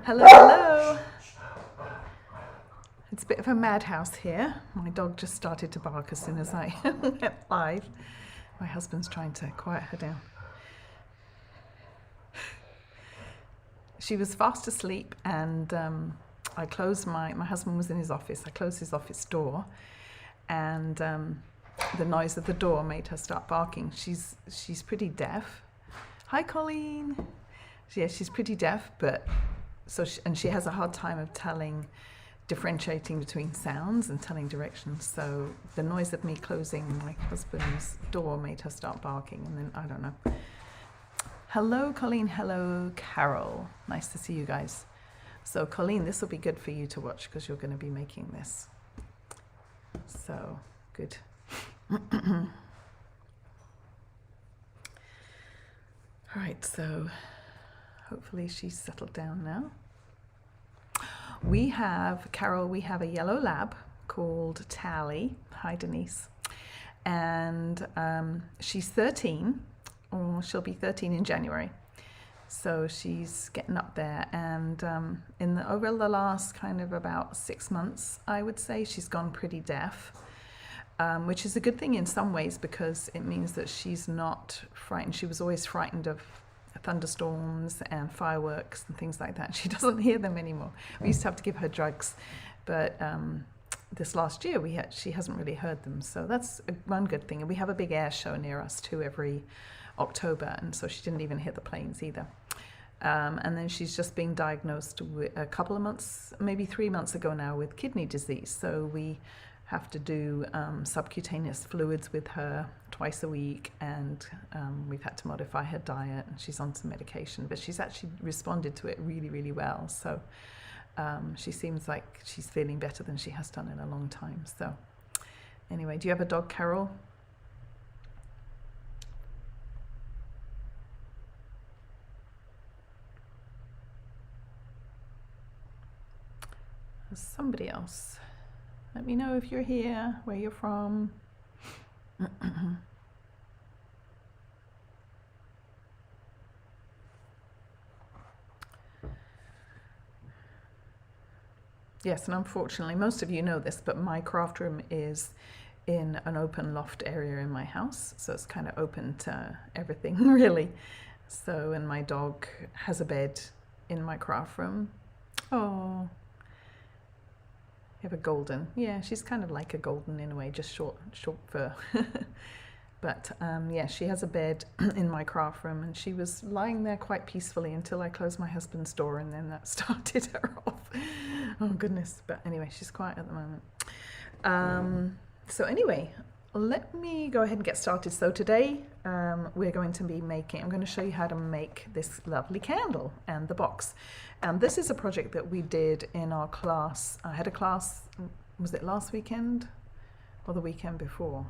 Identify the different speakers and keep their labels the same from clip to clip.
Speaker 1: Hello, hello. It's a bit of a madhouse here. My dog just started to bark as soon as I went live. My husband's trying to quiet her down. She was fast asleep, and I closed my husband was in his office. I closed his office door, and the noise of the door made her start barking. She's pretty deaf. Hi, Colleen. Yeah, she's pretty deaf, but she has a hard time of differentiating between sounds and telling directions. So the noise of me closing my husband's door made her start barking, and then I don't know. Hello, Colleen. Hello, Carol. Nice to see you guys. So, Colleen, this will be good for you to watch because you're going to be making this. So, good. All right, so hopefully she's settled down now. We have a yellow lab called Tally. Hi, Denise. And she's 13, or she'll be 13 in January. So she's getting up there, and over the last kind of about 6 months, I would say, she's gone pretty deaf, which is a good thing in some ways because it means that she's not frightened. She was always frightened of thunderstorms and fireworks and things like that. She doesn't hear them anymore. We used to have to give her drugs, but this last year she hasn't really heard them. So that's one good thing. And we have a big air show near us too every October, and so she didn't even hear the planes either. And then she's just been diagnosed with a couple of months, maybe 3 months ago now, with kidney disease. So we have to do subcutaneous fluids with her twice a week, and we've had to modify her diet, and she's on some medication, but she's actually responded to it really, really well. So she seems like she's feeling better than she has done in a long time. So anyway, do you have a dog, Carol? Somebody else. Let me know if you're here, where you're from. Yes, and unfortunately, most of you know this, but my craft room is in an open loft area in my house, so it's kind of open to everything, really. So, and my dog has a bed in my craft room. Oh. You have a golden. Yeah, she's kind of like a golden in a way, just short fur. But yeah, she has a bed in my craft room, and she was lying there quite peacefully until I closed my husband's door, and then that started her off. Oh goodness. But anyway, she's quiet at the moment. So anyway, let me go ahead and get started. So today we're going to be I'm going to show you how to make this lovely candle and the box. And this is a project that we did in our class. I had a class, was it last weekend or the weekend before?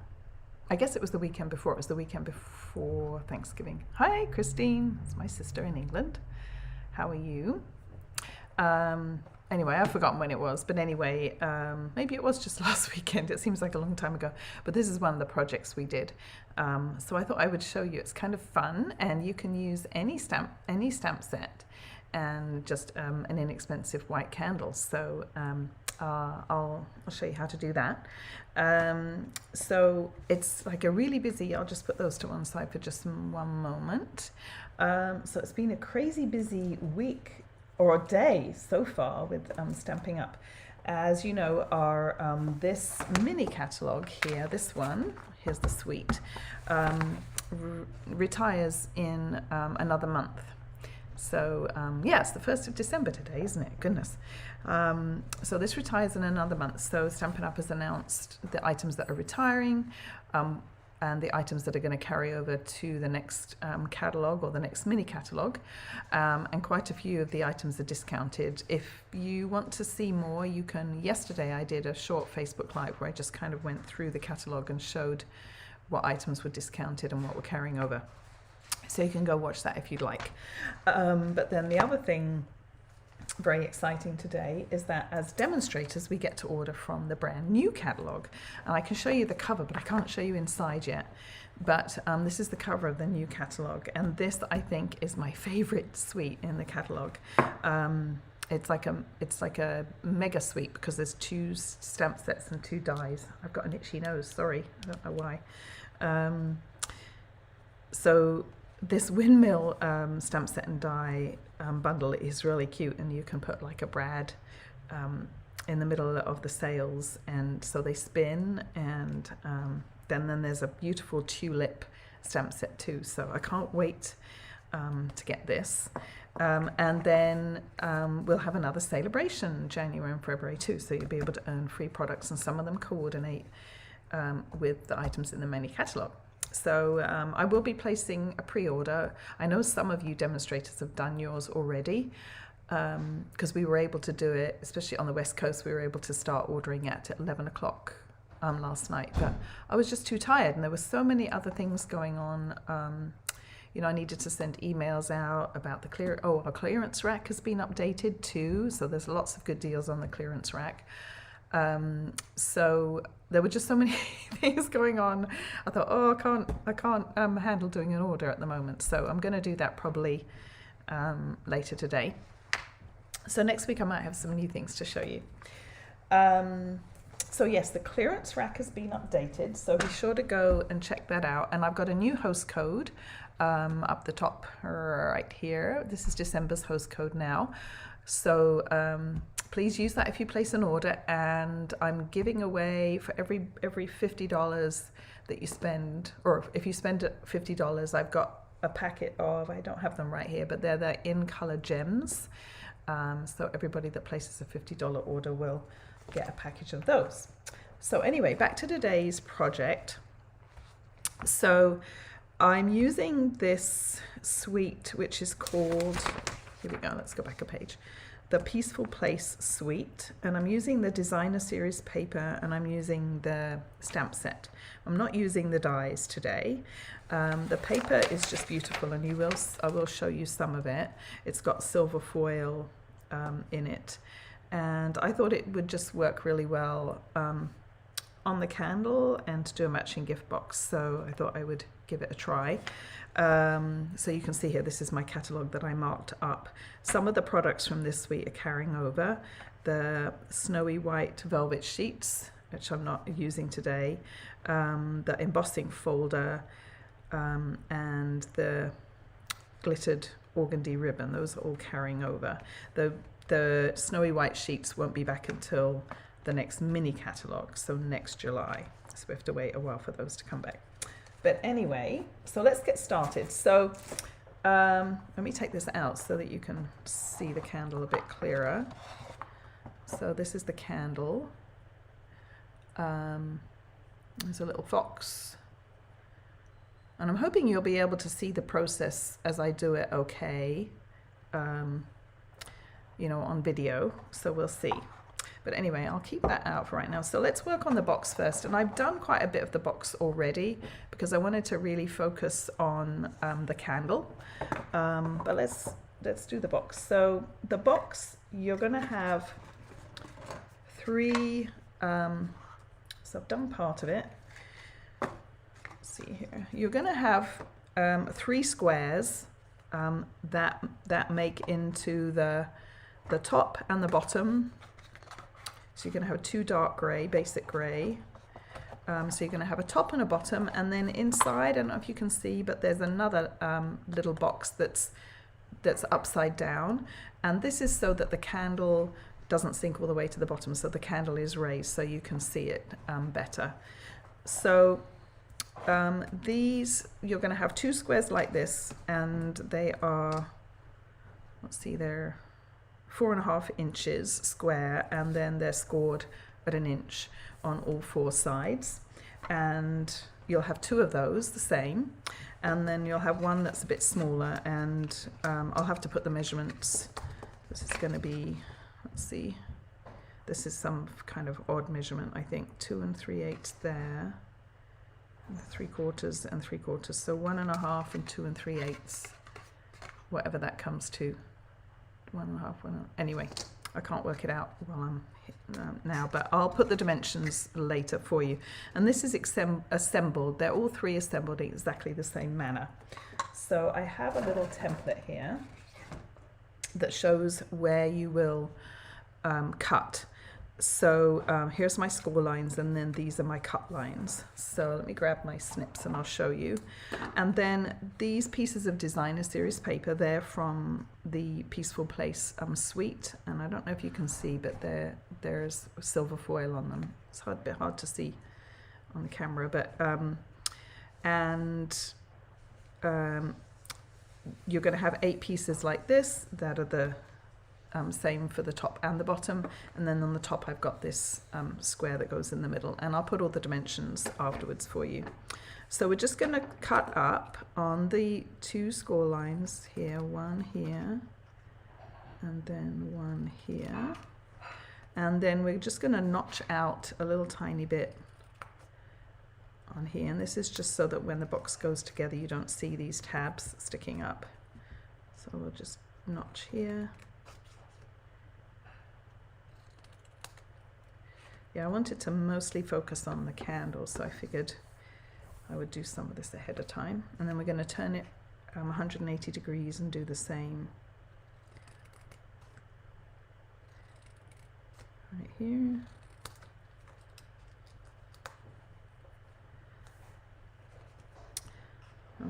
Speaker 1: I guess it was the weekend before. It was the weekend before Thanksgiving. Hi, Christine. It's my sister in England. How are you? Anyway, I've forgotten when it was, but anyway, maybe it was just last weekend. It seems like a long time ago, but this is one of the projects we did. So I thought I would show you. It's kind of fun, and you can use any stamp set and just an inexpensive white candle. So I'll show you how to do that. So it's like a really busy, I'll just put those to one side for just one moment. So it's been a crazy busy week or a day so far with Stampin' Up. As you know, our this mini catalogue here, this one, here's the suite, retires in another month. So yeah, it's the 1st of December today, isn't it? Goodness. So this retires in another month. So Stampin' Up! Has announced the items that are retiring and the items that are going to carry over to the next catalogue or the next mini catalogue. And quite a few of the items are discounted. If you want to see more, you can. Yesterday I did a short Facebook Live where I just kind of went through the catalogue and showed what items were discounted and what were carrying over. So you can go watch that if you'd like. But then the other thing very exciting today is that as demonstrators we get to order from the brand new catalogue, and I can show you the cover but I can't show you inside yet. But this is the cover of the new catalogue, and this I think is my favorite suite in the catalogue. It's like a mega suite because there's 2 stamp sets and 2 dies. I've got an itchy nose, sorry, I don't know why. So this Windmill stamp set and die bundle is really cute, and you can put like a brad in the middle of the sails, and so they spin, and then there's a beautiful tulip stamp set too, so I can't wait to get this. And then we'll have another celebration January and February too, so you'll be able to earn free products, and some of them coordinate with the items in the mini catalogue. So I will be placing a pre-order. I know some of you demonstrators have done yours already, because we were able to do it, especially on the West Coast, we were able to start ordering at 11 o'clock last night, but I was just too tired, and there were so many other things going on. You know, I needed to send emails out about the our clearance rack has been updated too, so there's lots of good deals on the clearance rack. So there were just so many things going on. I thought, oh, I can't handle doing an order at the moment. So I'm going to do that probably later today. So next week I might have some new things to show you. So yes, the clearance rack has been updated. So be sure to go and check that out. And I've got a new host code up the top right here. This is December's host code now. So please use that if you place an order, and I'm giving away for every $50 that you spend, or if you spend $50, I've got a packet of, I don't have them right here, but they're the in color gems. So everybody that places a $50 order will get a package of those. So anyway, back to today's project. So I'm using this suite, which is called, here we go, let's go back a page, the Peaceful Place suite, and I'm using the designer series paper, and I'm using the stamp set. I'm not using the dies today. The paper is just beautiful, and I will show you some of it. It's got silver foil in it, and I thought it would just work really well on the candle and to do a matching gift box, so I thought I would give it a try. So you can see here, this is my catalogue that I marked up. Some of the products from this suite are carrying over. The snowy white velvet sheets, which I'm not using today, the embossing folder, and the glittered organdy ribbon, those are all carrying over. The snowy white sheets won't be back until the next mini catalogue, so next July. So we have to wait a while for those to come back. But anyway, so let's get started. So let me take this out so that you can see the candle a bit clearer. So this is the candle. There's a little fox. And I'm hoping you'll be able to see the process as I do it okay, you know, on video. So we'll see. But anyway, I'll keep that out for right now. So let's work on the box first. And I've done quite a bit of the box already because I wanted to really focus on the candle. But let's do the box. So the box, you're going to have 3, so I've done part of it. Let's see here. You're going to have 3 squares that make into the top and the bottom. So you're going to have 2 dark grey, basic grey. So you're going to have a top and a bottom, and then inside, I don't know if you can see, but there's another little box that's upside down. And this is so that the candle doesn't sink all the way to the bottom, so the candle is raised so you can see it better. So these, you're going to have 2 squares like this, and they are let's see, they're 4.5 inches square, and then they're scored at 1 inch on all 4 sides. And you'll have 2 of those the same, and then you'll have one that's a bit smaller, and I'll have to put the measurements. This is going to be, let's see, this is some kind of odd measurement, I think, 2 3/8 there, and 3/4 and 3/4, so 1.5 and 2 3/8, whatever that comes to. 1.5, anyway, I can't work it out while I'm now, but I'll put the dimensions later for you. And this is assembled, they're all 3 assembled in exactly the same manner. So I have a little template here that shows where you will cut. So here's my score lines, and then these are my cut lines. So let me grab my snips and I'll show you. And then these pieces of designer series paper, they're from the Peaceful Place suite, and I don't know if you can see, but there's silver foil on them. It's a bit hard to see on the camera, but you're going to have 8 pieces like this that are the same for the top and the bottom, and then on the top I've got this square that goes in the middle, and I'll put all the dimensions afterwards for you. So we're just going to cut up on the 2 score lines here, one here and then one here, and then we're just going to notch out a little tiny bit on here, and this is just so that when the box goes together you don't see these tabs sticking up. So we'll just notch here. Yeah, I wanted to mostly focus on the candle, so I figured I would do some of this ahead of time. And then we're going to turn it 180 degrees and do the same right here.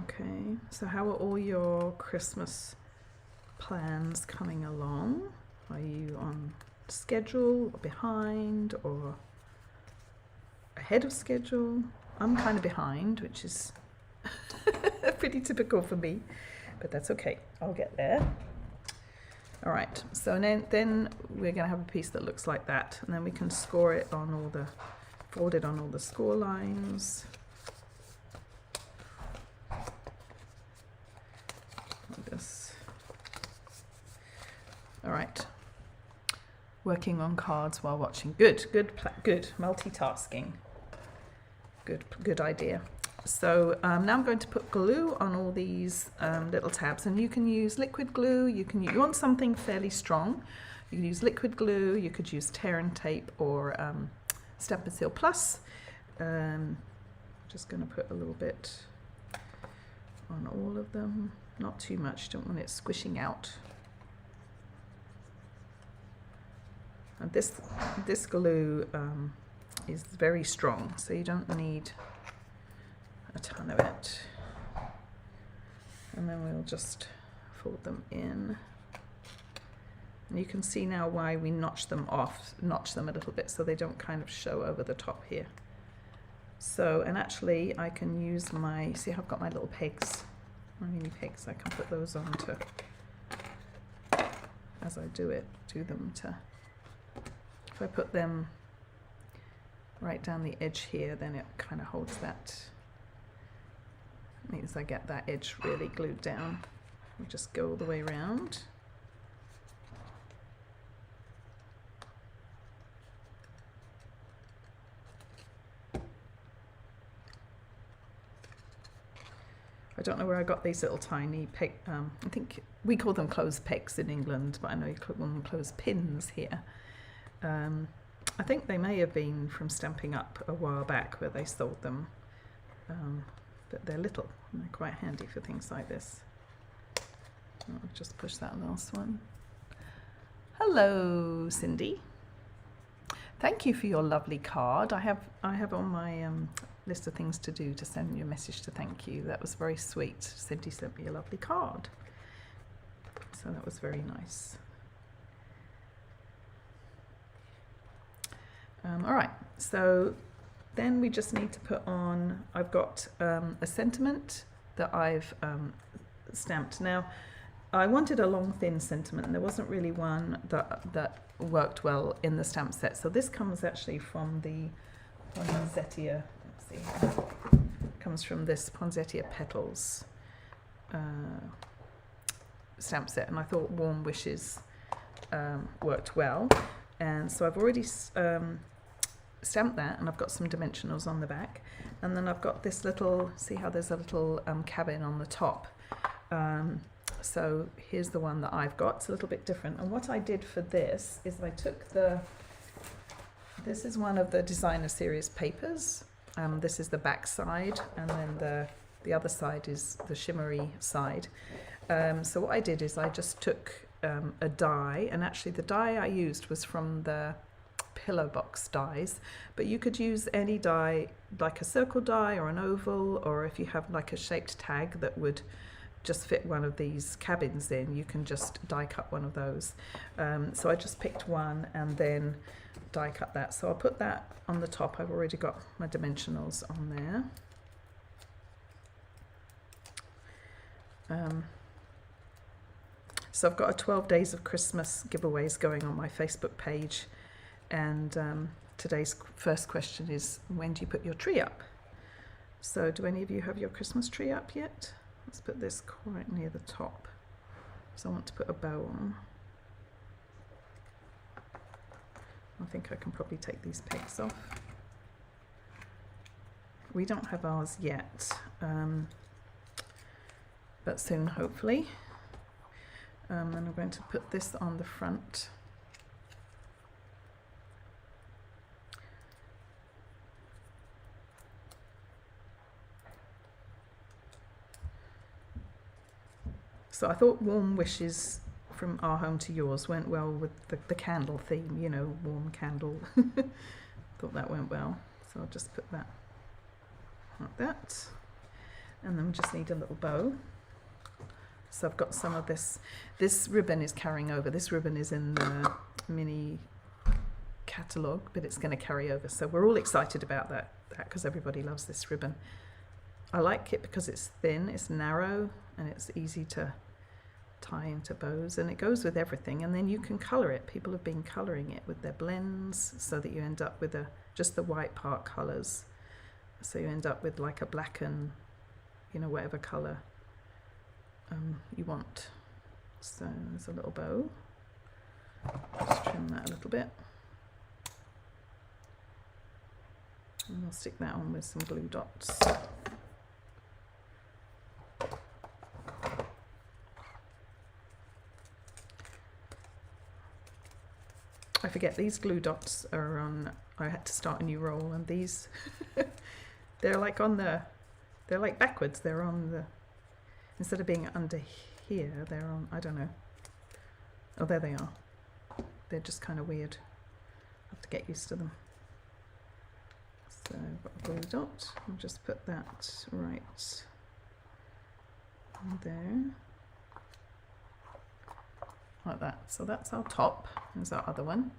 Speaker 1: Okay, so how are all your Christmas plans coming along? Are you on schedule, or behind, or ahead of schedule? I'm kind of behind, which is pretty typical for me, but that's okay, I'll get there. All right, so then we're going to have a piece that looks like that, and then we can score it on all the, fold it on all the score lines. Like this. All right. Working on cards while watching. Good multitasking. Good idea. So now I'm going to put glue on all these little tabs, and you can use liquid glue. You want something fairly strong. You can use liquid glue. You could use tear and tape or Stampin' Seal Plus. Just going to put a little bit on all of them. Not too much. Don't want it squishing out. And this glue is very strong, so you don't need a ton of it. And then we'll just fold them in. And you can see now why we notch them a little bit so they don't kind of show over the top here. So, and actually I can use see how I've got my little pegs, my mini pegs, I can put those on to, as I do them to, if I put them right down the edge here, then it kind of holds that, means I get that edge really glued down. We'll just go all the way around. I don't know where I got these little tiny peg, I think we call them clothes pegs in England, but I know you call them clothes pins here. I think they may have been from Stampin' Up a while back where they sold them, but they're little and they're quite handy for things like this. I'll just push that last one. Hello, Cindy. Thank you for your lovely card. I have on my list of things to do to send you a message to thank you. That was very sweet. Cindy sent me a lovely card, so that was very nice. All right, so then we just need to put on, I've got a sentiment that I've stamped. Now, I wanted a long thin sentiment, and there wasn't really one that worked well in the stamp set. So this comes actually from the Poinsettia. Let's see, comes from this Poinsettia Petals stamp set, and I thought Warm Wishes worked well, and so I've already stamped that, and I've got some dimensionals on the back, and then I've got this little, see how there's a little cabin on the top. So here's the one that I've got. It's a little bit different, and what I did for this is I took this is one of the designer series papers. This is the back side, and then the other side is the shimmery side. So what I did is I just took a die, and actually the die I used was from the pillow box dies, but you could use any die, like a circle die or an oval, or if you have like a shaped tag that would just fit one of these cabins in, you can just die cut one of those. So I just picked one and then die cut that. So I'll put that on the top. I've already got my dimensionals on there. So I've got a 12 Days of Christmas giveaways going on my Facebook page, and today's first question is, when do you put your tree up? So do any of you have your Christmas tree up yet? Let's put this quite near the top, so I want to put a bow on. I think I can probably take these pegs off. We don't have ours yet, but soon, hopefully. And I'm going to put this on the front. So I thought Warm Wishes from Our Home to Yours went well with the candle theme, you know, warm candle. Thought that went well. So I'll just put that like that. And then we just need a little bow. So I've got some of this. This ribbon is carrying over. This ribbon is in the mini catalogue, but it's going to carry over. So we're all excited about that because everybody loves this ribbon. I like it because it's thin, it's narrow, and it's easy to tie into bows, and it goes with everything. And then you can colour it. People have been colouring it with their blends so that you end up with just the white part colours. So you end up with like a black and, you know, whatever colour you want. So there's a little bow. Just trim that a little bit. And I'll stick that on with some glue dots. I forget, these glue dots are on, I had to start a new roll, and these, they're like backwards, they're on the, instead of being under here, they're on, I don't know. Oh, there they are. They're just kind of weird. I have to get used to them. So I've got a glue dot. I'll just put that right there. Like that. So that's our top. There's our other one.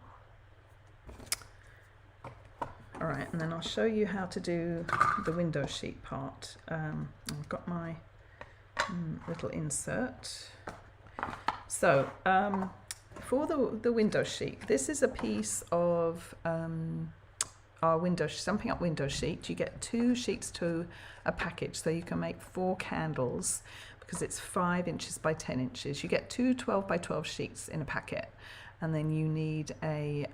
Speaker 1: All right, and then I'll show you how to do the window sheet part. I've got my little insert. So for the window sheet, this is a piece of our window, Stampin' Up window sheet. You get 2 sheets to a package, so you can make 4 candles because it's 5 inches by 10 inches. You get 2 12 by 12 sheets in a packet, and then you need a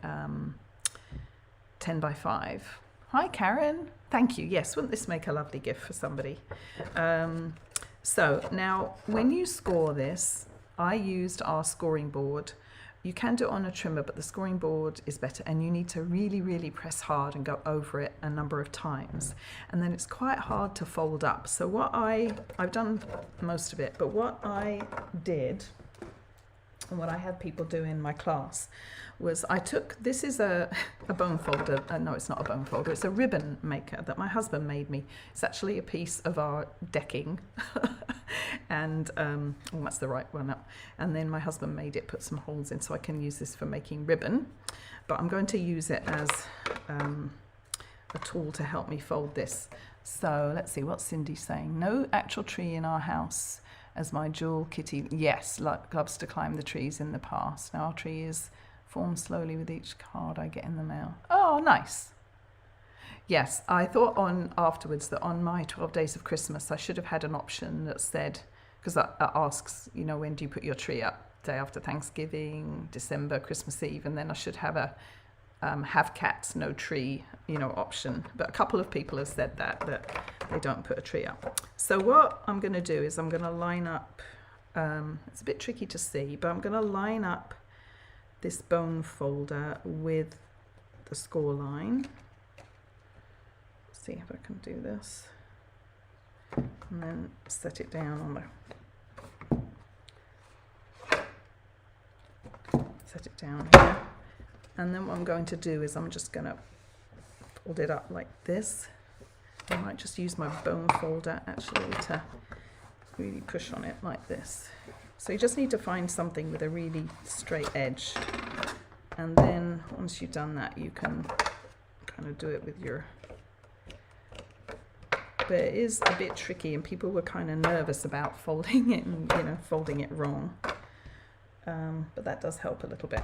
Speaker 1: 10 by 5. Hi Karen, thank you. Yes, wouldn't this make a lovely gift for somebody? So now when you score this, I used our scoring board. You can do it on a trimmer, but the scoring board is better, and you need to really, really press hard and go over it a number of times. And then it's quite hard to fold up. So what I've done most of it, but what I did, and what I had people do in my class, was I took, this is a bone folder, no it's not a bone folder, it's a ribbon maker that my husband made me. It's actually a piece of our decking. And oh, that's the right one up. And then my husband made it, put some holes in, so I can use this for making ribbon. But I'm going to use it as a tool to help me fold this. So let's see, what's Cindy saying? No actual tree in our house, as my jewel kitty. Yes, loves to climb the trees in the past. Now our tree is formed slowly with each card I get in the mail. Oh, nice. Yes, I thought afterwards that on my 12 days of Christmas I should have had an option that said, because that asks, you know, when do you put your tree up? Day after Thanksgiving, December, Christmas Eve, and then I should have a have cats, no tree, you know, option. But a couple of people have said that they don't put a tree up. So what I'm going to do is I'm going to line up, it's a bit tricky to see, but I'm going to line up this bone folder with the score line. See if I can do this. And then set it down on the set it down here, and then what I'm going to do is I'm just going to fold it up like this. I might just use my bone folder actually to really push on it like this. So you just need to find something with a really straight edge, and then once you've done that you can kind of do it with your, but it is a bit tricky and people were kind of nervous about folding it and, you know, folding it wrong. But that does help a little bit.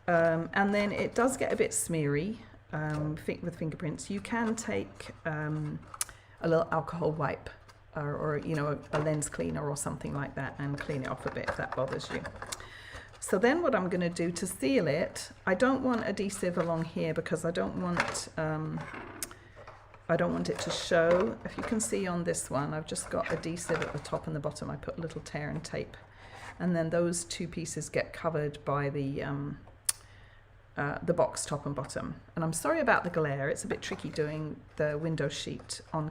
Speaker 1: And then it does get a bit smeary with fingerprints. You can take a little alcohol wipe or you know, a lens cleaner or something like that and clean it off a bit if that bothers you. So then what I'm going to do to seal it, I don't want adhesive along here because I don't want it to show. If you can see on this one, I've just got adhesive at the top and the bottom. I put a little tear and tape. And then those two pieces get covered by the box top and bottom. And I'm sorry about the glare. It's a bit tricky doing the window sheet on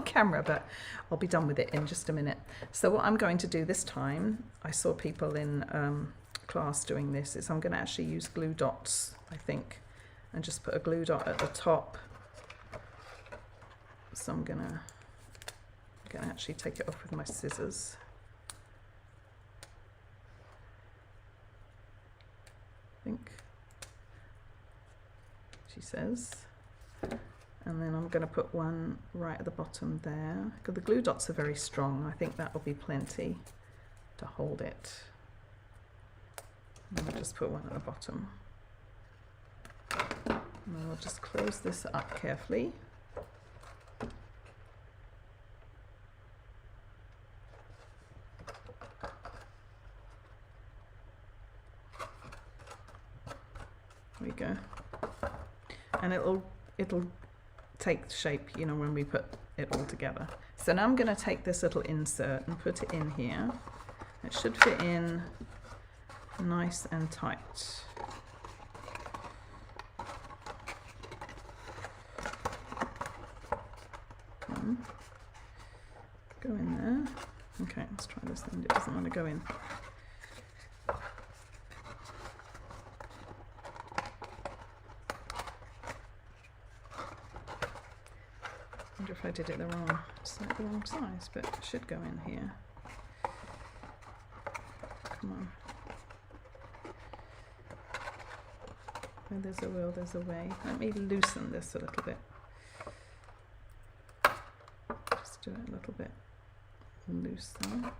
Speaker 1: camera, but I'll be done with it in just a minute. So what I'm going to do this time, I saw people in class doing this, is I'm going to actually use glue dots, I think, and just put a glue dot at the top. So I'm going to actually take it off with my scissors. I think she says, and then I'm going to put one right at the bottom there because the glue dots are very strong. I think that will be plenty to hold it. And I'll just put one at the bottom, and I'll just close this up carefully. There we go, and it'll take shape, you know, when we put it all together. So now I'm going to take this little insert and put it in here. It should fit in nice and tight. Go in there. Okay, let's try this end. It doesn't want to go in. I wonder if I did it the wrong size, but it should go in here. Come on. Where there's a will, there's a way. Let me loosen this a little bit. Just do it a little bit looser.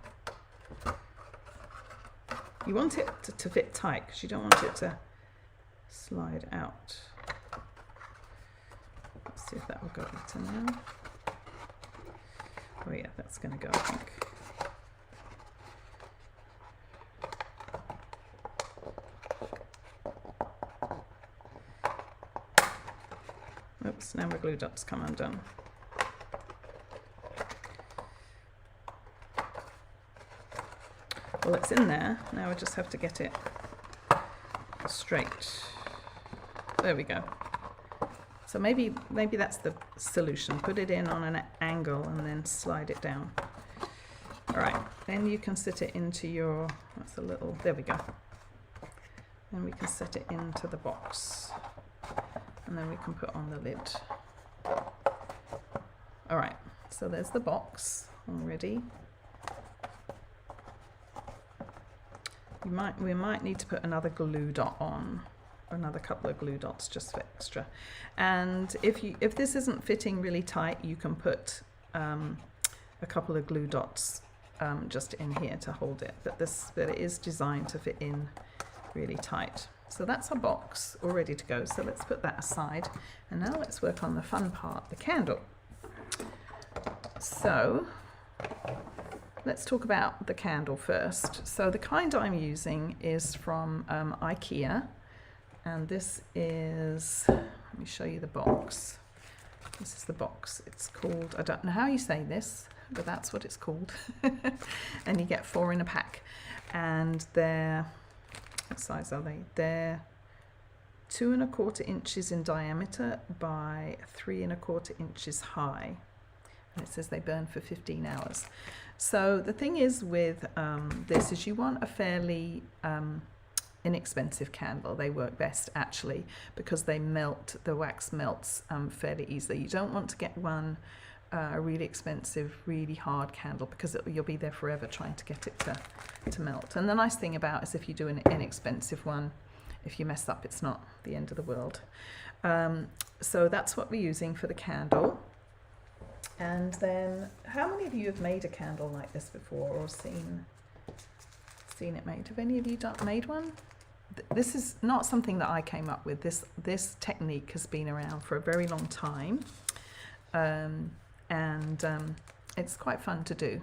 Speaker 1: You want it to fit tight because you don't want it to slide out. Let's see if that will go better now. Oh yeah, that's going to go, I think. Oops, now my glue dots come undone. Well, it's in there. Now I just have to get it straight. There we go. So maybe that's the solution. Put it in on an angle and then slide it down. All right, then you can set it into your, that's a little, there we go. Then we can set it into the box. And then we can put on the lid. All right, so there's the box already. We might need to put another glue dot on, or another couple of glue dots just for extra. And if this isn't fitting really tight, you can put a couple of glue dots just in here to hold it, but it is designed to fit in really tight. So that's our box all ready to go. So let's put that aside, and now let's work on the fun part, the candle. So let's talk about the candle first. So the kind I'm using is from IKEA, and this is, let me show you the box. This is the box. It's called, I don't know how you say this, but that's what it's called. And you get 4 in a pack, and they're, what size are they? They're 2 1/4 inches in diameter by 3 1/4 inches high. And it says they burn for 15 hours. So the thing is with this is you want a fairly inexpensive candle. They work best actually because they melt, the wax melts fairly easily. You don't want to get one a really expensive, really hard candle, because you'll be there forever trying to get it to melt. And the nice thing about is if you do an inexpensive one, if you mess up, it's not the end of the world. So that's what we're using for the candle. And then, how many of you have made a candle like this before, or seen it made? Have any of you made one? This is not something that I came up with. This technique has been around for a very long time, and it's quite fun to do.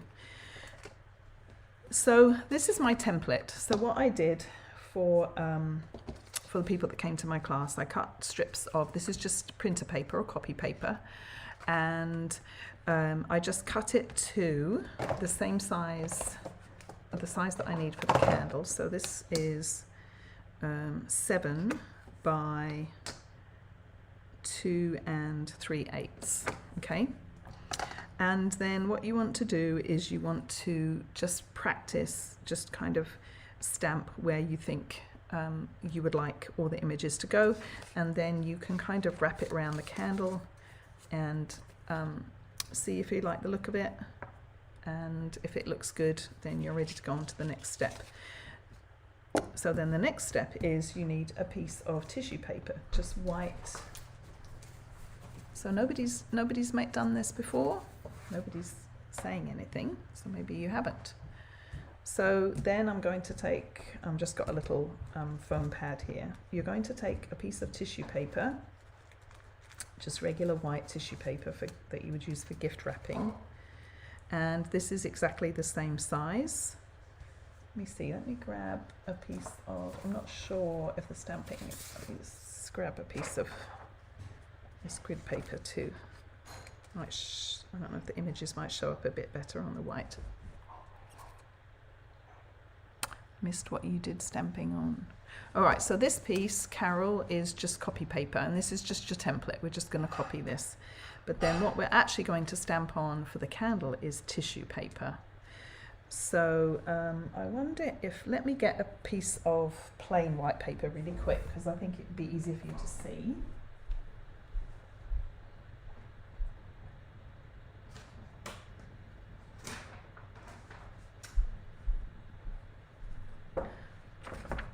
Speaker 1: So this is my template. So what I did for the people that came to my class, I cut strips of, this is just printer paper or copy paper, and I just cut it to the same size, the size that I need for the candle. So this is 7 by 2 3/8, okay? And then what you want to do is you want to just practice, just kind of stamp where you think you would like all the images to go, and then you can kind of wrap it around the candle and see if you like the look of it, and if it looks good, then you're ready to go on to the next step. So then the next step is you need a piece of tissue paper, just white. So nobody's done this before, nobody's saying anything, so maybe you haven't. So then I'm going to take, I've just got a little foam pad here. You're going to take a piece of tissue paper, just regular white tissue paper that you would use for gift wrapping. And this is exactly the same size. Let me see, let me grab a piece of, I'm not sure if the stamping, let's grab a piece of this grid paper too. I don't know if the images might show up a bit better on the white. Missed what you did stamping on. All right, so this piece, Carol, is just copy paper, and this is just your template. We're just going to copy this. But then what we're actually going to stamp on for the candle is tissue paper. So I wonder if, let me get a piece of plain white paper really quick, because I think it would be easier for you to see.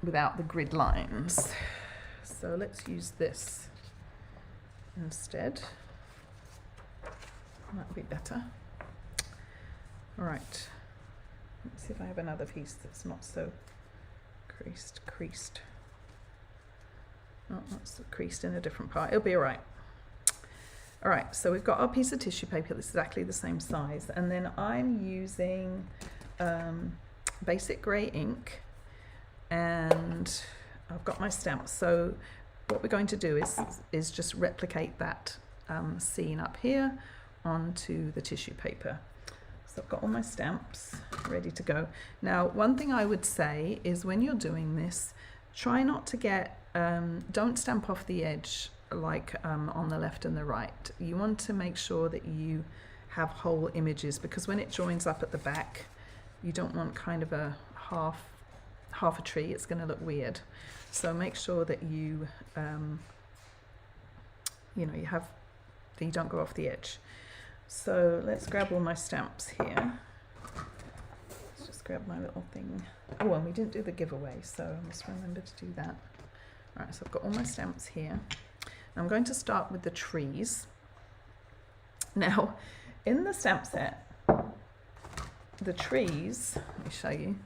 Speaker 1: Without the grid lines. So let's use this instead. That'll be better. All right. Let's see if I have another piece that's not so creased. Oh, that's creased in a different part. It'll be all right. All right, so we've got our piece of tissue paper that's exactly the same size, and then I'm using basic grey ink, and I've got my stamps. So what we're going to do is just replicate that scene up here onto the tissue paper. So I've got all my stamps ready to go. Now, one thing I would say is when you're doing this, try not to get, don't stamp off the edge like on the left and the right. You want to make sure that you have whole images, because when it joins up at the back, you don't want kind of a half a tree. It's going to look weird. So make sure that you you don't go off the edge. So let's grab all my stamps here. Let's just grab my little thing. Oh, and we didn't do the giveaway, so I must remember to do that. All right, so I've got all my stamps here. I'm going to start with the trees. Now, in the stamp set, the trees, let me show you.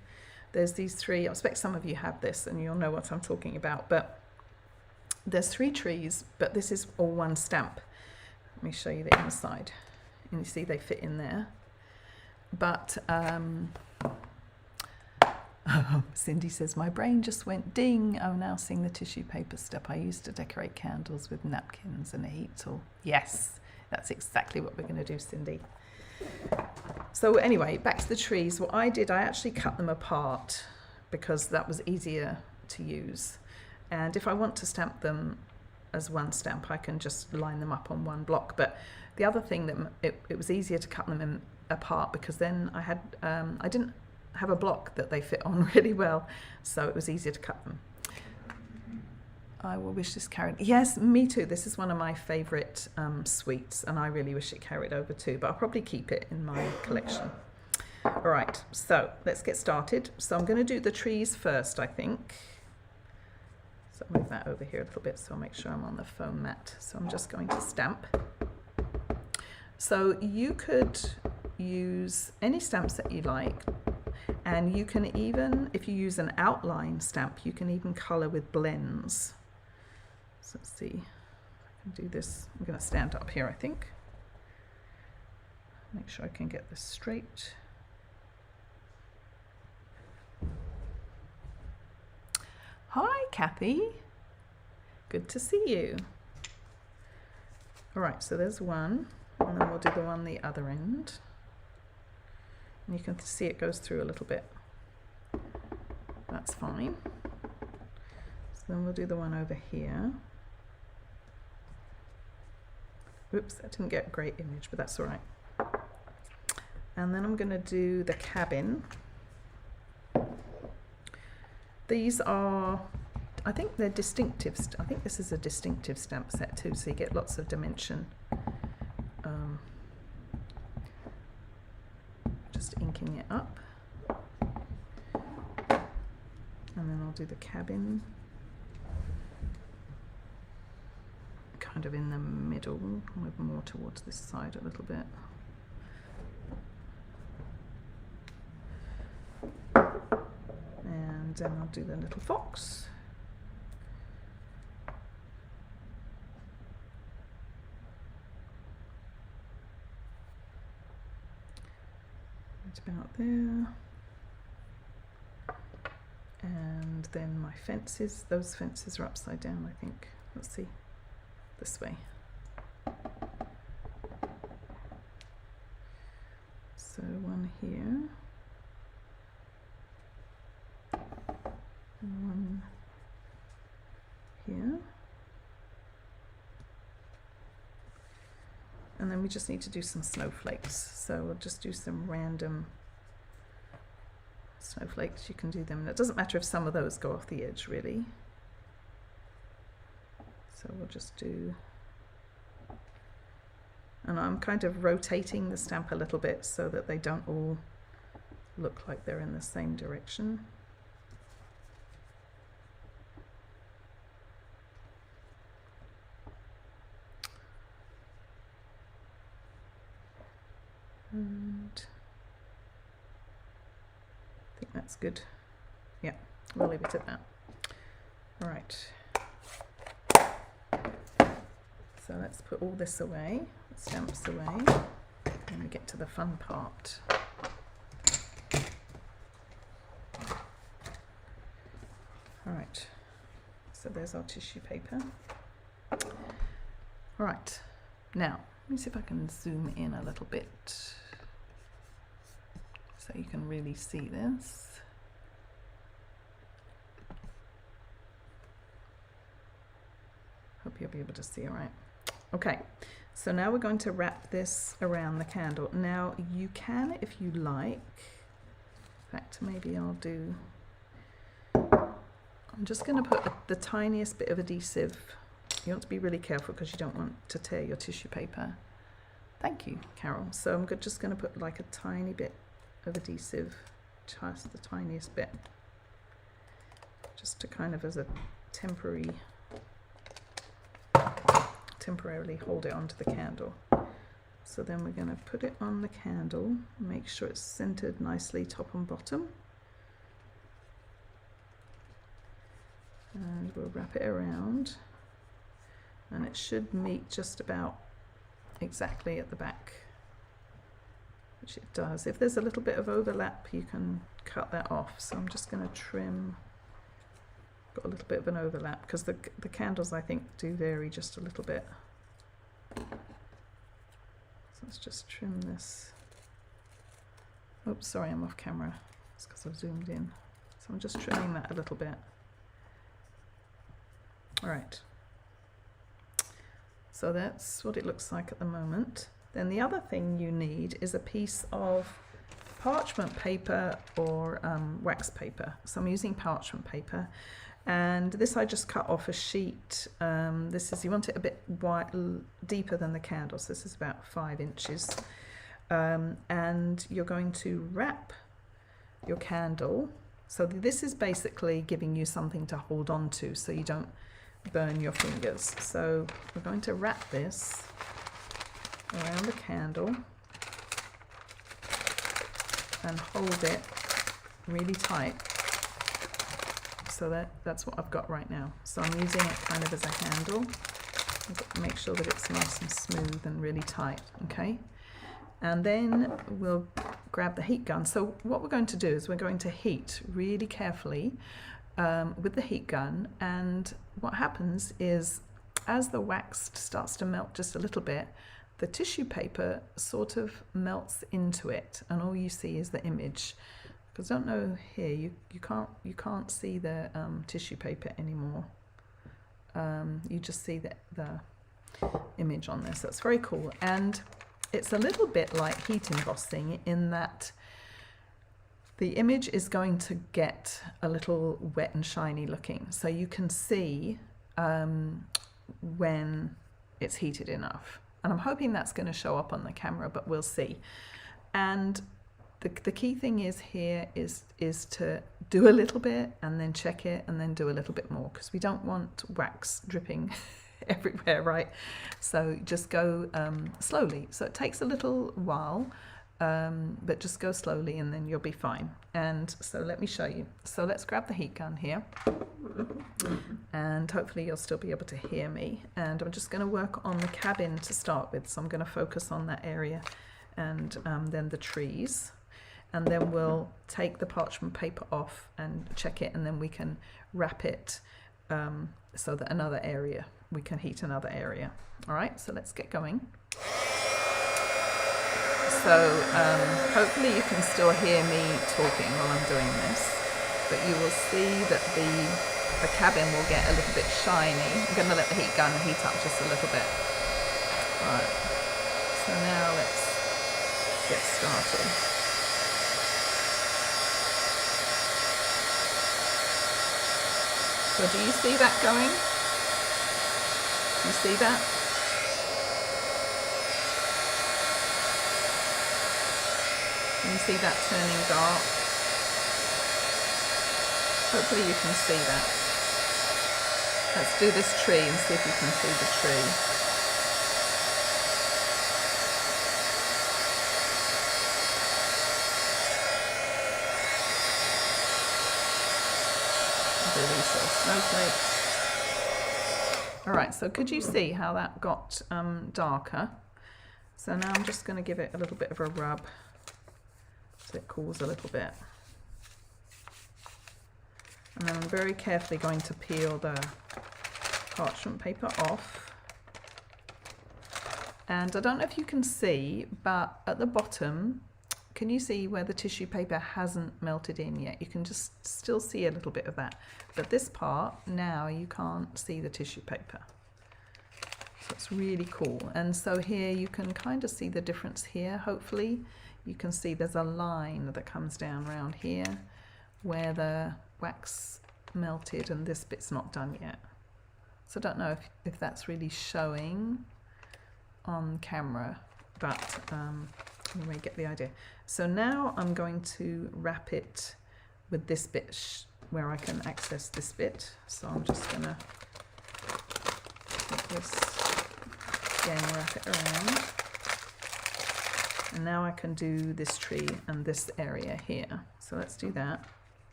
Speaker 1: There's these three, I expect some of you have this and you'll know what I'm talking about, but there's 3 trees, but this is all one stamp. Let me show you the inside. And you see they fit in there. But Cindy says, my brain just went ding. Oh, now seeing the tissue paper step. I used to decorate candles with napkins and a heat tool. Yes, that's exactly what we're going to do, Cindy. So anyway, back to the trees. What I did, I actually cut them apart because that was easier to use. And if I want to stamp them as one stamp, I can just line them up on one block. But the other thing that it was easier to cut them apart because then I had I didn't have a block that they fit on really well, so it was easier to cut them. I will wish this carried. Yes, me too. This is one of my favourite sweets, and I really wish it carried over too, but I'll probably keep it in my collection. All right, so let's get started. So I'm going to do the trees first, I think. So I'll move that over here a little bit so I'll make sure I'm on the foam mat. So I'm just going to stamp. So you could use any stamp set you like, and you can even, if you use an outline stamp, you can even colour with blends. So let's see, I can do this. I'm going to stand up here, I think. Make sure I can get this straight. Hi, Kathy. Good to see you. All right, so there's one, and then we'll do the one the other end. And you can see it goes through a little bit. That's fine. So then we'll do the one over here. Oops, that didn't get a great image, but that's all right. And then I'm going to do the cabin. These are, I think they're distinctive. I think this is a distinctive stamp set too, so you get lots of dimension. Just inking it up. And then I'll do the cabin. Kind of in the middle, with more towards this side a little bit. And then I'll do the little fox. Right about there. And then my fences, those fences are upside down, I think. Let's see, this way. So one here. And one here. And then we just need to do some snowflakes. So we'll just do some random snowflakes. You can do them. It doesn't matter if some of those go off the edge, really. So we'll just do, and I'm kind of rotating the stamp a little bit so that they don't all look like they're in the same direction. And I think that's good. Yeah, we'll leave it at that. All right. So let's put all this away, the stamps away, and we get to the fun part. All right, so there's our tissue paper. All right, now let me see if I can zoom in a little bit so you can really see this. Hope you'll be able to see all right. Okay, so now we're going to wrap this around the candle. Now you can, if you like, in fact maybe I'll do, I'm just going to put the tiniest bit of adhesive. You want to be really careful because you don't want to tear your tissue paper. Thank you, Carol. So I'm just going to put like a tiny bit of adhesive, just the tiniest bit, just to kind of as a temporarily hold it onto the candle. So then we're going to put it on the candle, make sure it's centered nicely top and bottom. And we'll wrap it around. And it should meet just about exactly at the back, which it does. If there's a little bit of overlap, you can cut that off. So I'm just going to trim. Got a little bit of an overlap because the candles, I think, do vary just a little bit. So let's just trim this. Oops, sorry, I'm off camera. It's because I've zoomed in. So I'm just trimming that a little bit. All right. So that's what it looks like at the moment. Then the other thing you need is a piece of parchment paper or wax paper. So I'm using parchment paper, and this I just cut off a sheet. This is, you want it a bit deeper than the candle, so this is about 5 inches. And you're going to wrap your candle. So this is basically giving you something to hold on to so you don't burn your fingers. So we're going to wrap this around the candle and hold it really tight. So that's what I've got right now. So I'm using it kind of as a handle. I've got to make sure that it's nice and smooth and really tight, okay? And then we'll grab the heat gun. So what we're going to do is we're going to heat really carefully with the heat gun, and what happens is as the wax starts to melt just a little bit, the tissue paper sort of melts into it, and all you see is the image. Because I don't know here, you can't see the tissue paper anymore. You just see the image on this. That's very cool, and it's a little bit like heat embossing in that the image is going to get a little wet and shiny looking, so you can see when it's heated enough. And I'm hoping that's going to show up on the camera, but we'll see. And the key thing is here is to do a little bit and then check it and then do a little bit more, because we don't want wax dripping everywhere, right? So just go slowly. So it takes a little while. But just go slowly and then you'll be fine. And so let me show you. So let's grab the heat gun here, and hopefully you'll still be able to hear me. And I'm just going to work on the cabin to start with. So I'm going to focus on that area, and then the trees. And then we'll take the parchment paper off and check it, and then we can wrap it so that we can heat another area. All right, so let's get going. So hopefully you can still hear me talking while I'm doing this, but you will see that the cabin will get a little bit shiny. I'm going to let the heat gun heat up just a little bit. Right, so now let's get started. So do you see that going? You see that? Can you see that turning dark? Hopefully you can see that. Let's do this tree and see if you can see the tree. Do these little snowflakes. All right, so could you see how that got darker? So now I'm just going to give it a little bit of a rub so it cools a little bit. And then I'm very carefully going to peel the parchment paper off. And I don't know if you can see, but at the bottom, can you see where the tissue paper hasn't melted in yet? You can just still see a little bit of that. But this part, now you can't see the tissue paper. So it's really cool. And so here you can kind of see the difference here, hopefully. You can see there's a line that comes down around here where the wax melted and this bit's not done yet. So I don't know if that's really showing on camera, but you may get the idea. So now I'm going to wrap it with this bit where I can access this bit. So I'm just going to take this, again, wrap it around. And now I can do this tree and this area here. So let's do that.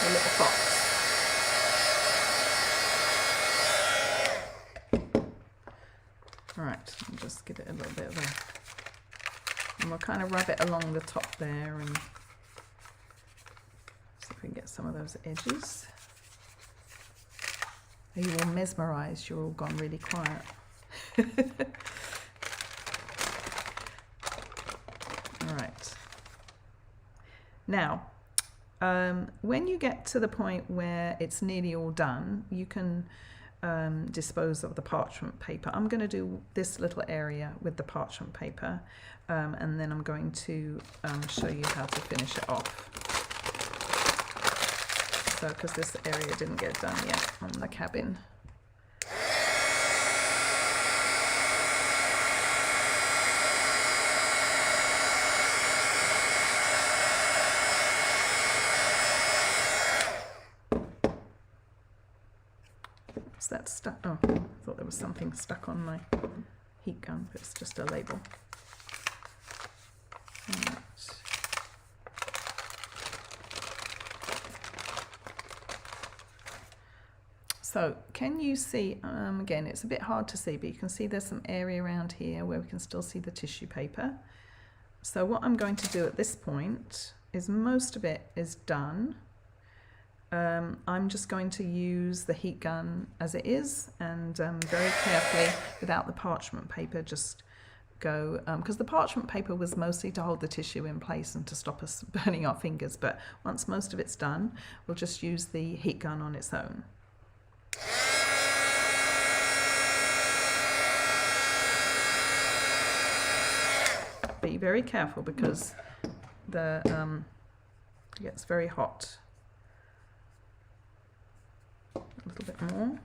Speaker 1: A little fox. All right, I'll just give it a little bit of a, and we'll kind of rub it along the top there and see if we can get some of those edges. Are you all mesmerized? You're all gone really quiet. All right. Now, when you get to the point where it's nearly all done, you can dispose of the parchment paper. I'm going to do this little area with the parchment paper, and then I'm going to show you how to finish it off. So, because this area didn't get done yet on the cabin. That's stuck. Oh, I thought there was something stuck on my heat gun, but it's just a label. Right. So can you see, again, it's a bit hard to see, but you can see there's some area around here where we can still see the tissue paper. So what I'm going to do at this point is most of it is done. I'm just going to use the heat gun as it is, and very carefully, without the parchment paper, just go, because the parchment paper was mostly to hold the tissue in place and to stop us burning our fingers, but once most of it's done, we'll just use the heat gun on its own. Be very careful because the it gets very hot. A little bit more.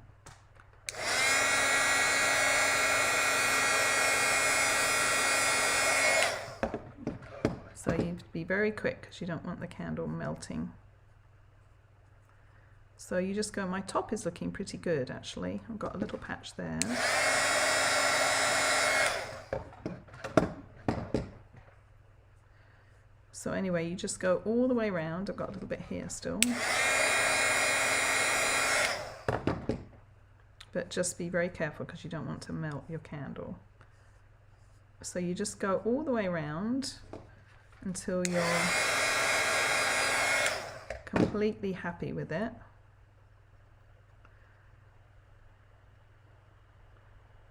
Speaker 1: So you have to be very quick because you don't want the candle melting. So you just go, my top is looking pretty good actually. I've got a little patch there. So anyway, you just go all the way around. I've got a little bit here still. But just be very careful because you don't want to melt your candle. So you just go all the way around until you're completely happy with it.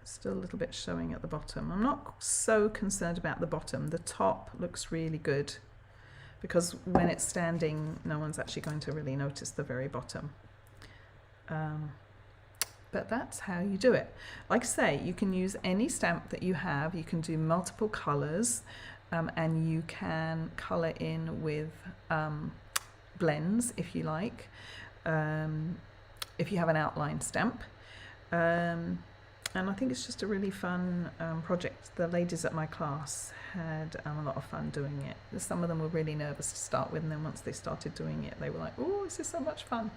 Speaker 1: Still a little bit showing at the bottom. I'm not so concerned about the bottom. The top looks really good because when it's standing, no one's actually going to really notice the very bottom. But that's how you do it. Like I say, you can use any stamp that you have. You can do multiple colors, and you can color in with blends if you like, if you have an outline stamp. And I think it's just a really fun project. The ladies at my class had a lot of fun doing it. Some of them were really nervous to start with, and then once they started doing it, they were like, oh, this is so much fun.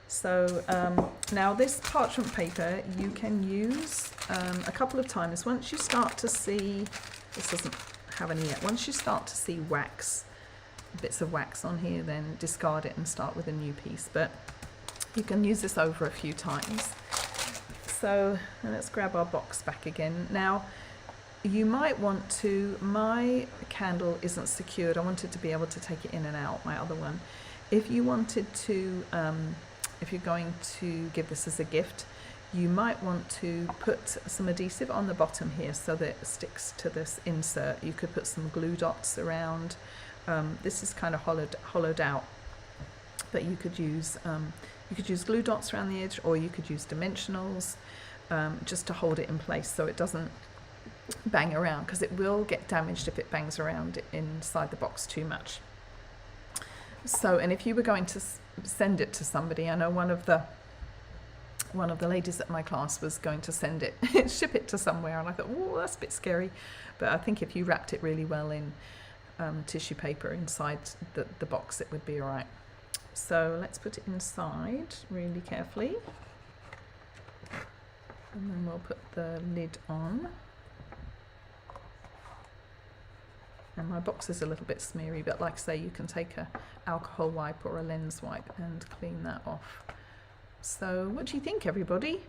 Speaker 1: So now this parchment paper you can use a couple of times. Once you start to see, this doesn't have any yet, once you start to see wax, bits of wax on here, then discard it and start with a new piece. But you can use this over a few times. So let's grab our box back again. Now you might want to, my candle isn't secured. I wanted to be able to take it in and out, my other one. If you wanted to, if you're going to give this as a gift, you might want to put some adhesive on the bottom here so that it sticks to this insert. You could put some glue dots around. This is kind of hollowed out, but you could use glue dots around the edge, or you could use dimensionals just to hold it in place so it doesn't bang around, because it will get damaged if it bangs around inside the box too much. So, and if you were going to send it to somebody. I know one of the ladies at my class was going to send it, ship it to somewhere, and I thought, oh, that's a bit scary. But I think if you wrapped it really well in tissue paper inside the box, it would be all right. So let's put it inside really carefully, and then we'll put the lid on. And my box is a little bit smeary, but like I say, you can take a alcohol wipe or a lens wipe and clean that off. So what do you think, everybody?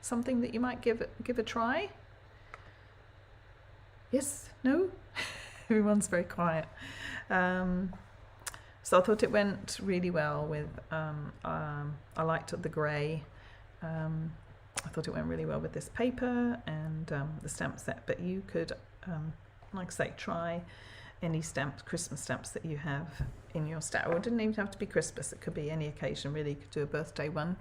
Speaker 1: Something that you might give a try? Yes? No? Everyone's very quiet. So I thought it went really well with, I liked the grey. I thought it went really well with this paper and the stamp set, but you could, like I say, try any stamps, Christmas stamps that you have in your stack. Or it didn't even have to be Christmas, it could be any occasion really. You could do a birthday one.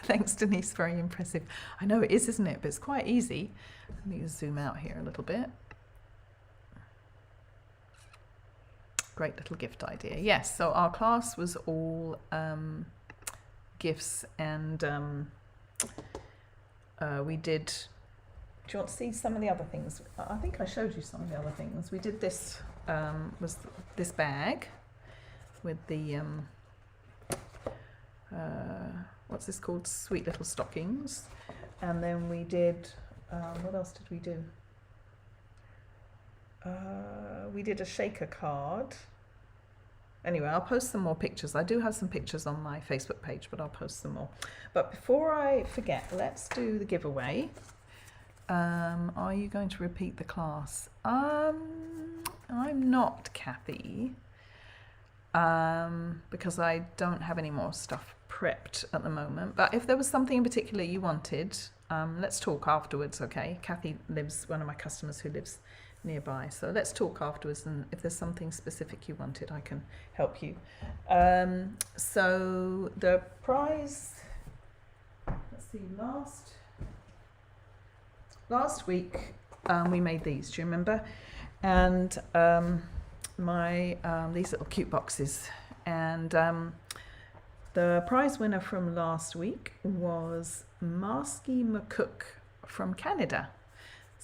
Speaker 1: Thanks, Denise, very impressive. I know it is, isn't it? But it's quite easy. Let me zoom out here a little bit. Great little gift idea. Yes, so our class was all gifts, and we did, do you want to see some of the other things? I think I showed you some of the other things. We did this, was this bag with the, what's this called? Sweet Little Stockings. And then we did, what else did we do? We did a shaker card. Anyway, I'll post some more pictures. I do have some pictures on my Facebook page, but I'll post some more. But before I forget, let's do the giveaway. Are you going to repeat the class? I'm not, Kathy, because I don't have any more stuff prepped at the moment. But if there was something in particular you wanted, let's talk afterwards, okay? Kathy lives, one of my customers who lives nearby, so let's talk afterwards, and if there's something specific you wanted, I can help you. So the prize, let's see, last week we made these, do you remember? And these little cute boxes, and the prize winner from last week was Marsky McCook from Canada.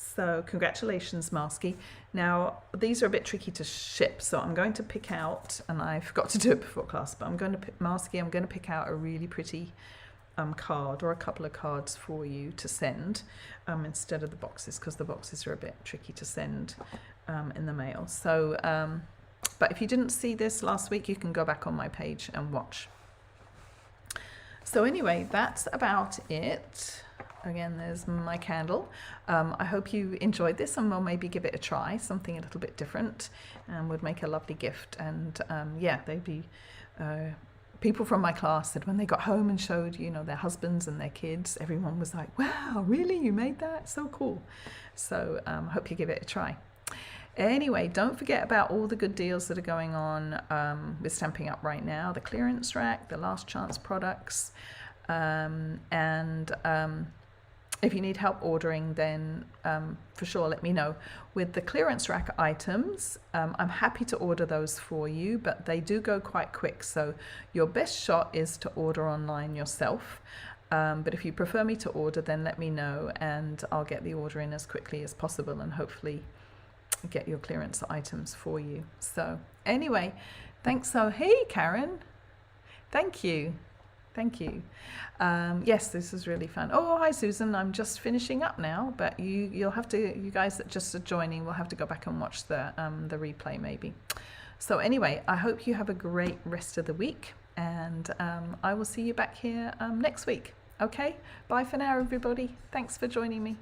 Speaker 1: So congratulations, Marsky. Now, these are a bit tricky to ship, so I'm going to pick out, and I forgot to do it before class, but I'm going to pick, Marsky, I'm going to pick out a really pretty card or a couple of cards for you to send instead of the boxes, because the boxes are a bit tricky to send in the mail. So, but if you didn't see this last week, you can go back on my page and watch. So anyway, that's about it. Again, there's my candle. I hope you enjoyed this, and we'll maybe give it a try, something a little bit different, and would make a lovely gift. And yeah, they'd be, people from my class said when they got home and showed, you know, their husbands and their kids, everyone was like, wow, really, you made that? So cool. So I hope you give it a try. Anyway, don't forget about all the good deals that are going on with Stamping Up right now, the clearance rack, the last chance products, and if you need help ordering, then for sure let me know. With the clearance rack items, I'm happy to order those for you, but they do go quite quick, so your best shot is to order online yourself. But if you prefer me to order, then let me know, and I'll get the order in as quickly as possible and hopefully get your clearance items for you. So anyway, thanks. So hey, Karen, thank you. Thank you. Yes, this is really fun. Oh, hi, Susan. I'm just finishing up now, but you'll have to, you guys that just are joining will have to go back and watch the replay maybe. So anyway, I hope you have a great rest of the week, and I will see you back here next week. Okay, bye for now, everybody. Thanks for joining me.